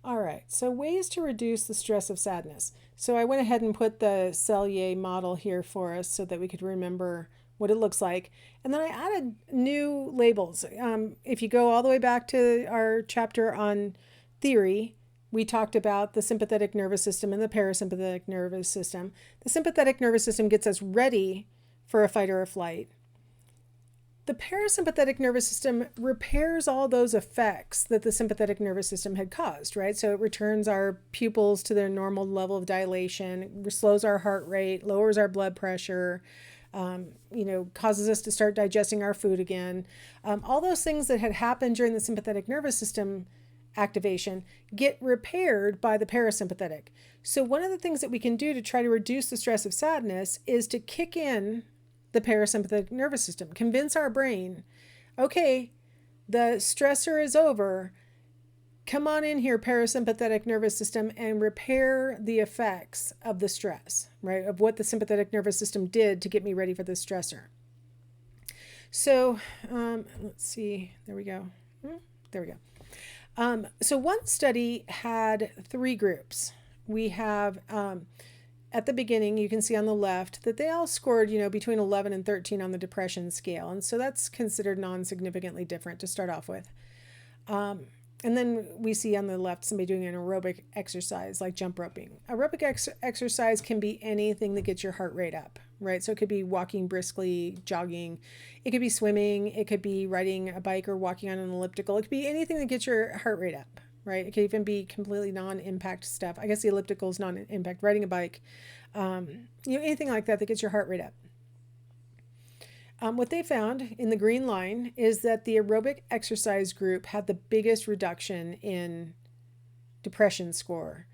All right, so ways to reduce the stress of sadness. So I went ahead and put the Cellier model here for us so that we could remember what it looks like. And then I added new labels. If you go all the way back to our chapter on theory, we talked about the sympathetic nervous system and the parasympathetic nervous system. The sympathetic nervous system gets us ready for a fight or a flight. The parasympathetic nervous system repairs all those effects that the sympathetic nervous system had caused, right? So it returns our pupils to their normal level of dilation, slows our heart rate, lowers our blood pressure, causes us to start digesting our food again. All those things that had happened during the sympathetic nervous system activation get repaired by the parasympathetic. So one of the things that we can do to try to reduce the stress of sadness is to kick in the parasympathetic nervous system, convince our brain, okay, the stressor is over. Come on in here, parasympathetic nervous system, and repair the effects of the stress, right? Of what the sympathetic nervous system did to get me ready for the stressor. So let's see. There we go. There we go. So one study had 3 groups. We have at the beginning, you can see on the left that they all scored, between 11 and 13 on the depression scale. And so that's considered non-significantly different to start off with. And then we see on the left somebody doing an aerobic exercise like jump roping. Aerobic exercise can be anything that gets your heart rate up, right? So it could be walking briskly, jogging. It could be swimming. It could be riding a bike or walking on an elliptical. It could be anything that gets your heart rate up, right? It could even be completely non-impact stuff. I guess the elliptical is non-impact. Riding a bike, anything like that that gets your heart rate up. What they found in the green line is that the aerobic exercise group had the biggest reduction in depression score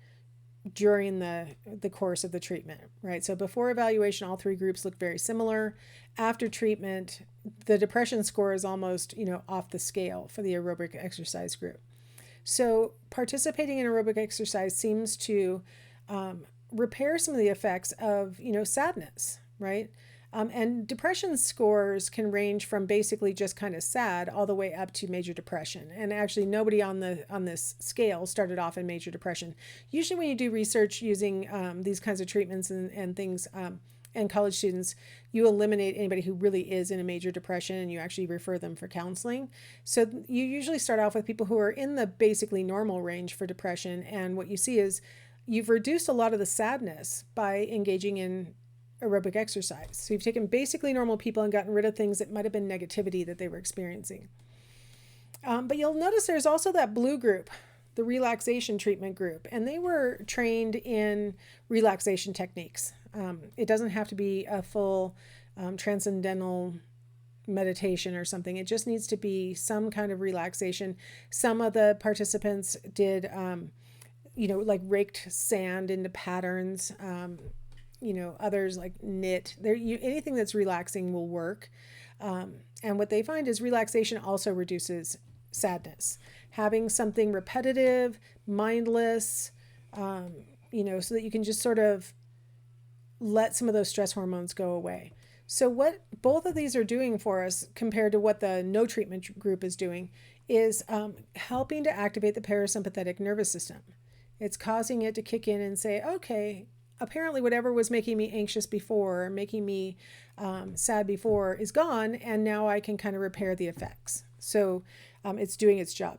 during the course of the treatment, right? So before evaluation, all 3 groups looked very similar. After treatment, the depression score is almost, off the scale for the aerobic exercise group. So participating in aerobic exercise seems to repair some of the effects of, sadness, right? And depression scores can range from basically just kind of sad all the way up to major depression. And actually, nobody on this scale started off in major depression. Usually, when you do research using these kinds of treatments and things, and college students, you eliminate anybody who really is in a major depression and you actually refer them for counseling. So you usually start off with people who are in the basically normal range for depression. And what you see is you've reduced a lot of the sadness by engaging in aerobic exercise. So you've taken basically normal people and gotten rid of things that might have been negativity that they were experiencing. But you'll notice there's also that blue group, the relaxation treatment group, and they were trained in relaxation techniques. It doesn't have to be a full transcendental meditation or something. It just needs to be some kind of relaxation. Some of the participants did, like raked sand into patterns. Others like knit. Anything that's relaxing will work. And what they find is relaxation also reduces sadness. Having something repetitive, mindless, so that you can just sort of let some of those stress hormones go away. So what both of these are doing for us compared to what the no treatment group is doing is helping to activate the parasympathetic nervous system. It's causing it to kick in and say, okay, apparently whatever was making me anxious before, making me sad before is gone, and now I can kind of repair the effects. So it's doing its job.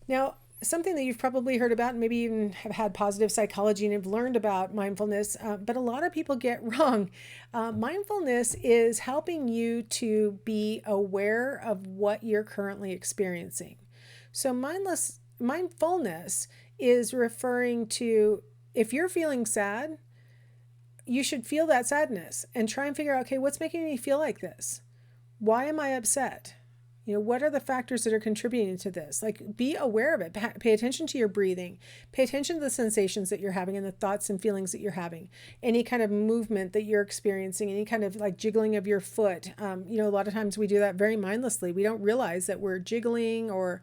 Now, something that you've probably heard about and maybe even have had positive psychology and have learned about mindfulness, but a lot of people get wrong. Mindfulness is helping you to be aware of what you're currently experiencing. So mindfulness is referring to, if you're feeling sad, you should feel that sadness and try and figure out, okay, what's making me feel like this? Why am I upset? What are the factors that are contributing to this? Like, be aware of it. Pay attention to your breathing. Pay attention to the sensations that you're having and the thoughts and feelings that you're having. Any kind of movement that you're experiencing, any kind of like jiggling of your foot. A lot of times we do that very mindlessly. We don't realize that we're jiggling or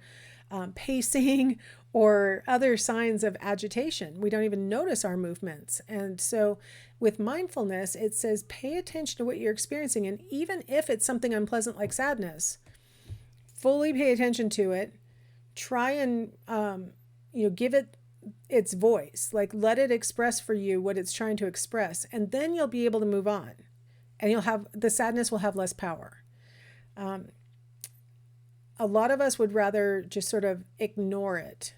pacing or other signs of agitation. We don't even notice our movements. And so with mindfulness, it says pay attention to what you're experiencing. And even if it's something unpleasant like sadness, fully pay attention to it. Try and, give it its voice, like let it express for you what it's trying to express, and then you'll be able to move on, and the sadness will have less power. A lot of us would rather just sort of ignore it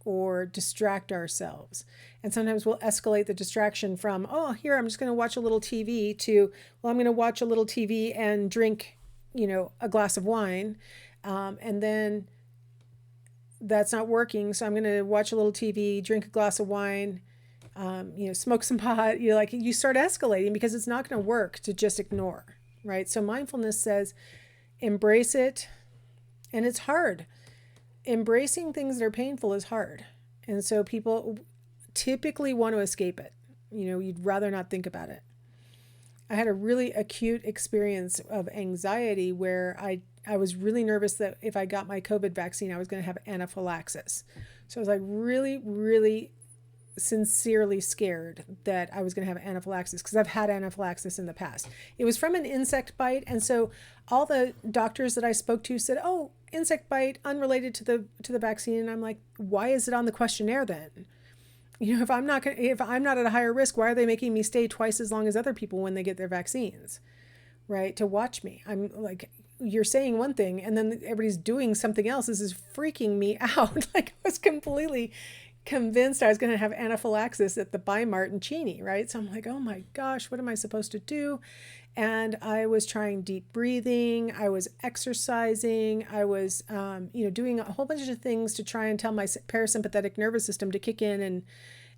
or distract ourselves. And sometimes we'll escalate the distraction from, oh, here, I'm just going to watch a little TV, to, well, I'm going to watch a little TV and drink, a glass of wine. And then that's not working. So I'm going to watch a little TV, drink a glass of wine, smoke some pot. You start escalating because it's not going to work to just ignore, right? So mindfulness says, embrace it. And it's hard. Embracing things that are painful is hard. And so people typically want to escape it. You'd rather not think about it. I had a really acute experience of anxiety where I was really nervous that if I got my COVID vaccine, I was going to have anaphylaxis. So I was like really, really sincerely scared that I was going to have anaphylaxis, because I've had anaphylaxis in the past. It was from an insect bite. And so all the doctors that I spoke to said, oh, insect bite unrelated to the vaccine. And I'm like, why is it on the questionnaire then? If I'm not at a higher risk, why are they making me stay twice as long as other people when they get their vaccines, right? To watch me. I'm like, you're saying one thing and then everybody's doing something else. This is freaking me out. Like, I was completely convinced I was going to have anaphylaxis at the Bi-Mart in Cheney, right? So I'm like, oh my gosh, what am I supposed to do? And I was trying deep breathing. I was exercising. I was, doing a whole bunch of things to try and tell my parasympathetic nervous system to kick in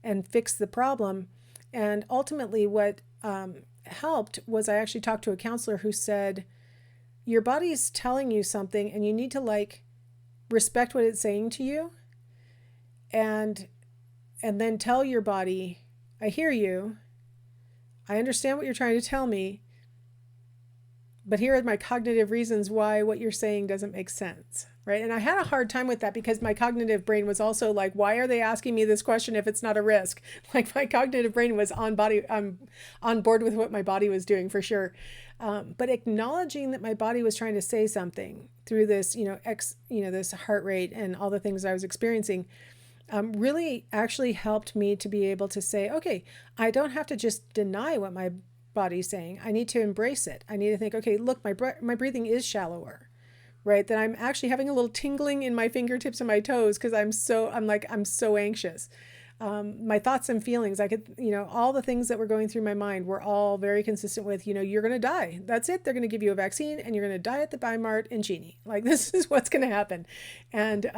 and fix the problem. And ultimately what helped was I actually talked to a counselor who said, your body's telling you something and you need to respect what it's saying to you. And then tell your body, I hear you. I understand what you're trying to tell me. But here are my cognitive reasons why what you're saying doesn't make sense, right? And I had a hard time with that because my cognitive brain was also like, why are they asking me this question if it's not a risk? Like, my cognitive brain was on board with what my body was doing, for sure. But acknowledging that my body was trying to say something through this, this heart rate and all the things I was experiencing, really actually helped me to be able to say, okay, I don't have to just deny what my body's saying. I need to embrace it. I need to think, okay, look, my breathing is shallower, right? That I'm actually having a little tingling in my fingertips and my toes because I'm so anxious. My thoughts and feelings, all the things that were going through my mind were all very consistent with, you're going to die. That's it. They're going to give you a vaccine and you're going to die at the Bi-Mart in Cheney. Like, this is what's going to happen. And,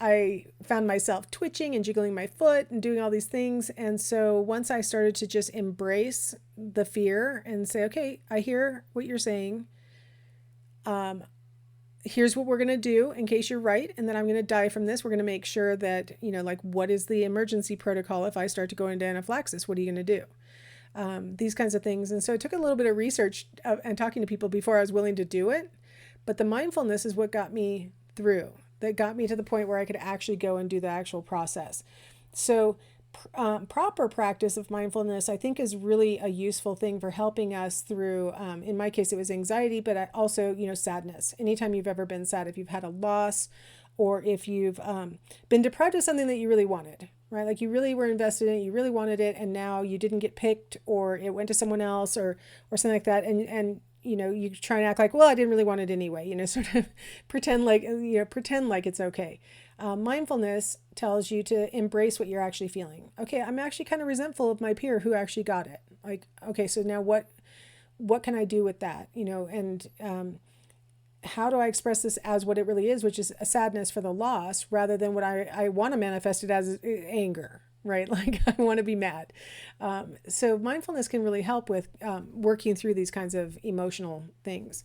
I found myself twitching and jiggling my foot and doing all these things. And so once I started to just embrace the fear and say, okay, I hear what you're saying. Here's what we're going to do in case you're right. And then I'm going to die from this. We're going to make sure that, what is the emergency protocol if I start to go into anaphylaxis? What are you going to do? These kinds of things. And so it took a little bit of research and talking to people before I was willing to do it. But the mindfulness is what got me through. That got me to the point where I could actually go and do the actual process. So proper practice of mindfulness, I think, is really a useful thing for helping us through, in my case, it was anxiety, but also, sadness. Anytime you've ever been sad, if you've had a loss or if you've been deprived of something that you really wanted, right? Like, you really were invested in it, you really wanted it, and now you didn't get picked or it went to someone else or something like that. And you try and act like, well, I didn't really want it anyway, sort of pretend like it's okay. Mindfulness tells you to embrace what you're actually feeling. Okay, I'm actually kind of resentful of my peer who actually got it. Like, okay, so now what can I do with that? And how do I express this as what it really is, which is a sadness for the loss, rather than what I want to manifest it as anger, right? Like, I want to be mad. So mindfulness can really help with working through these kinds of emotional things.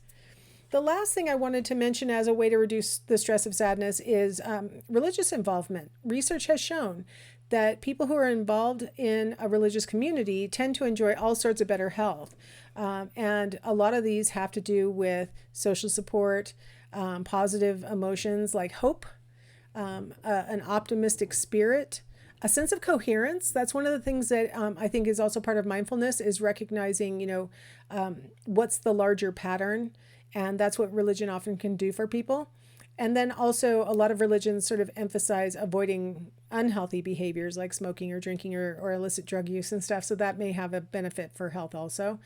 The last thing I wanted to mention as a way to reduce the stress of sadness is religious involvement. Research has shown that people who are involved in a religious community tend to enjoy all sorts of better health. And a lot of these have to do with social support, positive emotions like hope, an optimistic spirit, a sense of coherence. That's one of the things that I think is also part of mindfulness, is recognizing, what's the larger pattern. And that's what religion often can do for people. And then also a lot of religions sort of emphasize avoiding unhealthy behaviors like smoking or drinking or illicit drug use and stuff. So that may have a benefit for health also.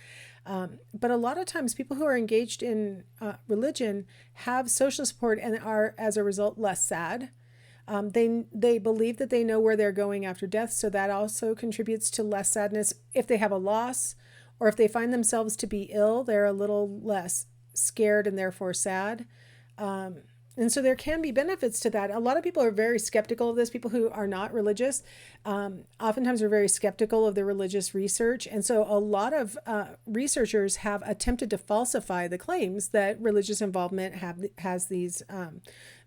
But a lot of times people who are engaged in religion have social support and are, as a result, less sad. They believe that they know where they're going after death, so that also contributes to less sadness. If they have a loss or if they find themselves to be ill, they're a little less scared and therefore sad. And so there can be benefits to that. A lot of people are very skeptical of this. People who are not religious oftentimes are very skeptical of the religious research. And so a lot of researchers have attempted to falsify the claims that religious involvement has these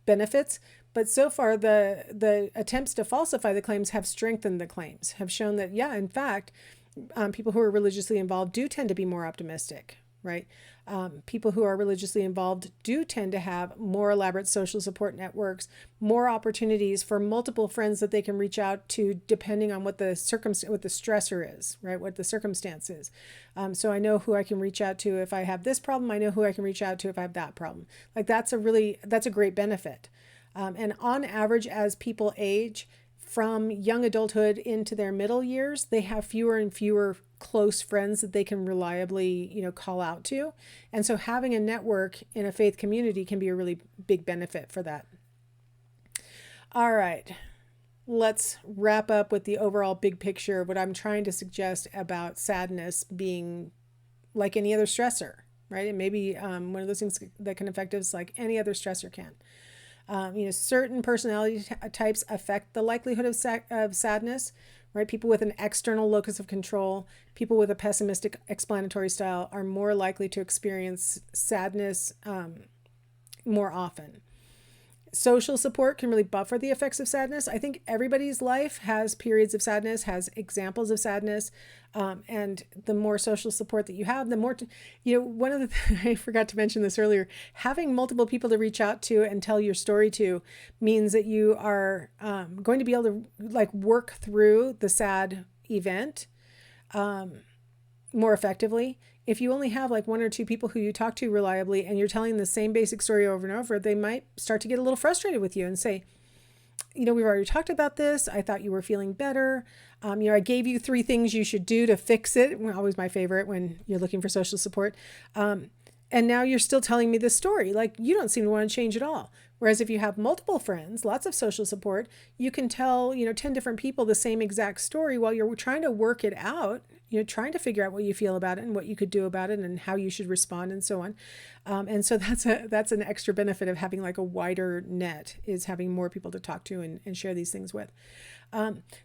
benefits. But so far, the attempts to falsify the claims have strengthened the claims, have shown that, yeah, in fact, people who are religiously involved do tend to be more optimistic, right? People who are religiously involved do tend to have more elaborate social support networks, more opportunities for multiple friends that they can reach out to depending on what the stressor is, right? What the circumstance is. So I know who I can reach out to if I have this problem. I know who I can reach out to if I have that problem. Like that's a great benefit. And on average, as people age from young adulthood into their middle years, they have fewer and fewer close friends that they can reliably, call out to. And so having a network in a faith community can be a really big benefit for that. All right, let's wrap up with the overall big picture of what I'm trying to suggest about sadness being like any other stressor, right? It may be one of those things that can affect us like any other stressor can. Certain personality types affect the likelihood of sadness, right? People with an external locus of control, people with a pessimistic explanatory style are more likely to experience sadness more often. Social support can really buffer the effects of sadness. I think everybody's life has periods of sadness, has examples of sadness. And the more social support that you have, the more, one of the, I forgot to mention this earlier, having multiple people to reach out to and tell your story to means that you are going to be able to work through the sad event more effectively. If you only have one or two people who you talk to reliably and you're telling the same basic story over and over, they might start to get a little frustrated with you and say, we've already talked about this. I thought you were feeling better. I gave you 3 things you should do to fix it. Always my favorite when you're looking for social support. And now you're still telling me this story. You don't seem to want to change at all. Whereas if you have multiple friends, lots of social support, you can tell, 10 different people the same exact story while you're trying to work it out, trying to figure out what you feel about it and what you could do about it and how you should respond and so on. And so that's an extra benefit of having a wider net, is having more people to talk to and share these things with.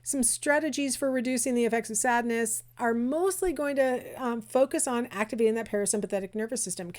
Some strategies for reducing the effects of sadness are mostly going to focus on activating that parasympathetic nervous system.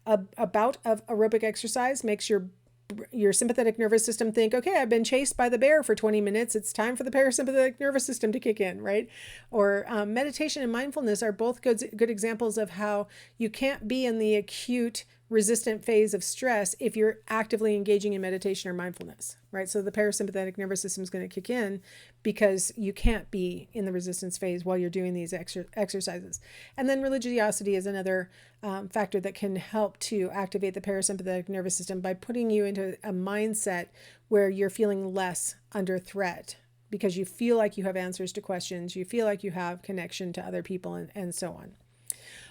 A bout of aerobic exercise makes your sympathetic nervous system think, okay, I've been chased by the bear for 20 minutes. It's time for the parasympathetic nervous system to kick in, right? Or meditation and mindfulness are both good examples of how you can't be in the acute resistant phase of stress if you're actively engaging in meditation or mindfulness, right? So the parasympathetic nervous system is going to kick in because you can't be in the resistance phase while you're doing these exercises. And then religiosity is another factor that can help to activate the parasympathetic nervous system by putting you into a mindset where you're feeling less under threat because you feel like you have answers to questions, you feel like you have connection to other people and so on.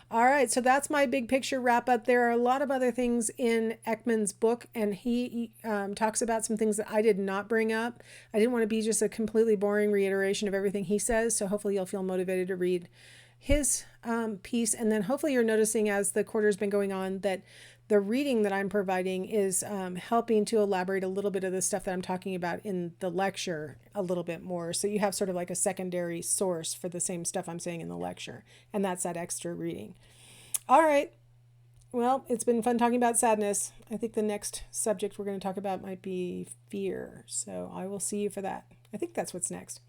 All right, so that's my big picture wrap up. There are a lot of other things in Ekman's book, and he talks about some things that I did not bring up. I didn't want to be just a completely boring reiteration of everything he says, so hopefully you'll feel motivated to read his piece. And then hopefully you're noticing as the quarter's been going on that the reading that I'm providing is helping to elaborate a little bit of the stuff that I'm talking about in the lecture a little bit more. So you have sort of like a secondary source for the same stuff I'm saying in the lecture. And that's that extra reading. All right. Well, it's been fun talking about sadness. I think the next subject we're going to talk about might be fear. So I will see you for that. I think that's what's next.